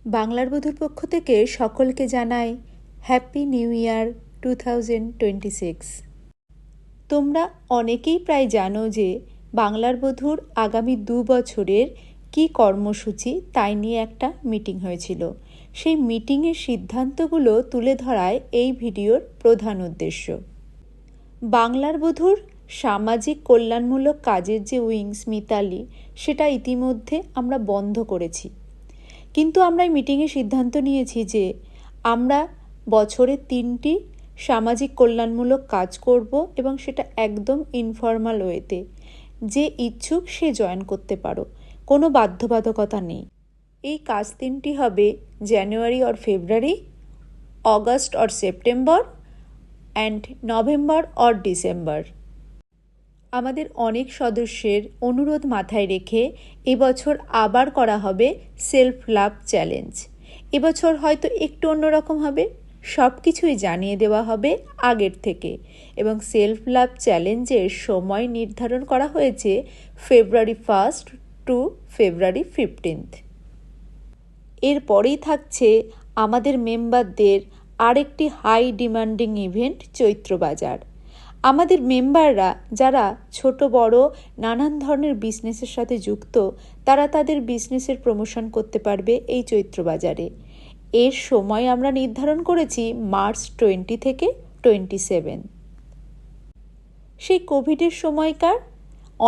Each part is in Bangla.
বাংলার বধূর পক্ষ থেকে সকলকে জানাই হ্যাপি নিউ ইয়ার 2026। তোমরা অনেকেই প্রায় জানো যে বাংলার বধূর আগামী 2 বছরের কী কর্মসূচি তাই নিয়ে একটা মিটিং হয়েছিল। সেই মিটিংয়ের সিদ্ধান্তগুলো তুলে ধরায় এই ভিডিওর প্রধান উদ্দেশ্য। বাংলার বধূর সামাজিক কল্যাণমূলক কাজের যে উইংস মিতালি, সেটা ইতিমধ্যে আমরা বন্ধ করেছি। কিন্তু আমরা এই মিটিংয়ে সিদ্ধান্ত নিয়েছি যে আমরা বছরে 3টি সামাজিক কল্যাণমূলক কাজ করব এবং সেটা একদম ইনফর্মাল ওয়েতে। যে ইচ্ছুক সে জয়েন করতে পারো, কোনো বাধ্যবাধকতা নেই। এই কাজ 3টি হবে January or February, August or September and November or December. আমাদের অনেক সদস্যের অনুরোধ মাথায় রেখে এবছর আবার করা হবে সেলফ লাভ চ্যালেঞ্জ। এবছর হয়তো একটু অন্যরকম হবে, সব কিছুই জানিয়ে দেওয়া হবে আগের থেকে এবং সেলফ লাভ চ্যালেঞ্জের সময় নির্ধারণ করা হয়েছে ফেব্রুয়ারি 1 টু ফেব্রুয়ারি 15। এরপরেই থাকছে আমাদের মেম্বারদের আরেকটি হাই ডিমান্ডিং ইভেন্ট, চৈত্রবাজার। আমাদের মেম্বাররা যারা ছোট বড় নানান ধরনের বিজনেসের সাথে যুক্ত, তারা তাদের বিজনেসের প্রমোশন করতে পারবে এই চৈত্রবাজারে। এর সময় আমরা নির্ধারণ করেছি মার্চ 20 থেকে 27। সেই কোভিডের সময়কার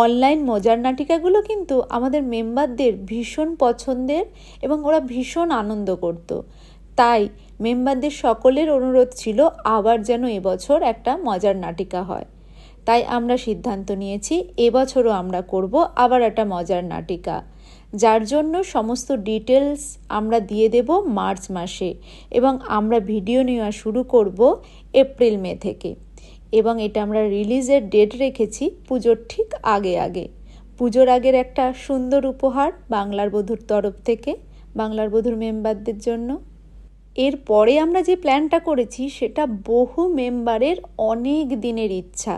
অনলাইন মজার নাটিকাগুলো কিন্তু আমাদের মেম্বারদের ভীষণ পছন্দের এবং ওরা ভীষণ আনন্দ করত। তাই মেম্বারদের সকলের অনুরোধ ছিল আবার যেন এবছর একটা মজার নাটিকা হয়। তাই আমরা সিদ্ধান্ত নিয়েছি এবছরও আমরা করব আবার একটা মজার নাটিকা, যার জন্য সমস্ত ডিটেলস আমরা দিয়ে দেব মার্চ মাসে এবং আমরা ভিডিও নেওয়া শুরু করব এপ্রিল মে থেকে। এবং এটা আমরা রিলিজের ডেট রেখেছি পুজোর ঠিক আগে। পুজোর আগের একটা সুন্দর উপহার বাংলার বধূর তরফ থেকে বাংলার বধূর মেম্বারদের জন্য। এরপরে আমরা যে প্ল্যানটা করেছি সেটা বহু মেম্বারের অনেক দিনের ইচ্ছা,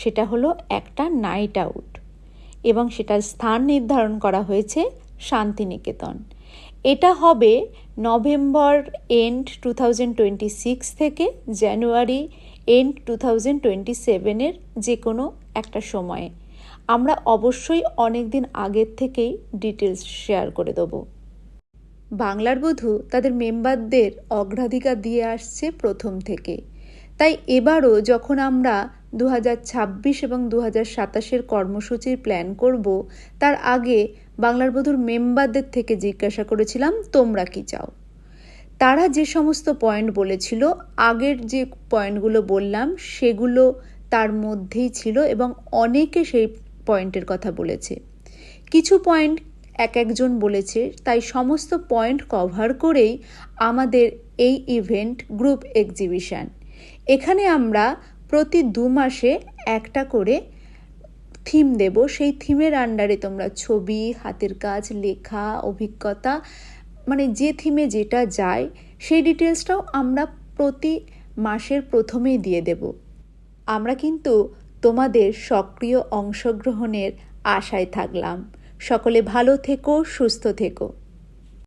সেটা হলো একটা নাইট আউট এবং সেটার স্থান নির্ধারণ করা হয়েছে শান্তিনিকেতন। এটা হবে নভেম্বর এন্ড 2026 থেকে জানুয়ারি এন্ড 2027-এর যে কোনো একটা সময়ে। আমরা অবশ্যই অনেক দিন আগের থেকেই ডিটেলস শেয়ার করে দেবো। বাংলার বধূ তাদের মেম্বারদের অগ্রাধিকার দিয়ে আসছে প্রথম থেকে। তাই এবারও যখন আমরা 2026 এবং 2027-এর কর্মসূচির প্ল্যান করব, তার আগে বাংলার বধূর মেম্বারদের থেকে জিজ্ঞাসা করেছিলাম তোমরা কি চাও। তারা যে সমস্ত পয়েন্ট বলেছিল, আগের যে পয়েন্টগুলো বললাম সেগুলো তার মধ্যেই ছিল এবং অনেকে সেই পয়েন্টের কথা বলেছে। কিছু পয়েন্ট একজন বলেছে, তাই সমস্ত পয়েন্ট কভার করেই আমাদের এই ইভেন্ট গ্রুপ এক্সিবিশন। এখানে আমরা প্রতি 2 মাসে একটা করে থিম দেব। সেই থিমের আন্ডারে তোমরা ছবি, হাতের কাজ, লেখা, অভিজ্ঞতা, মানে যে থিমে যেটা যায় সেই ডিটেলসটাও আমরা প্রতি মাসের প্রথমেই দিয়ে দেব। আমরা কিন্তু তোমাদের সক্রিয় অংশগ্রহণের আশায় থাকলাম। সকলে ভালো থেকো, সুস্থ থেকো।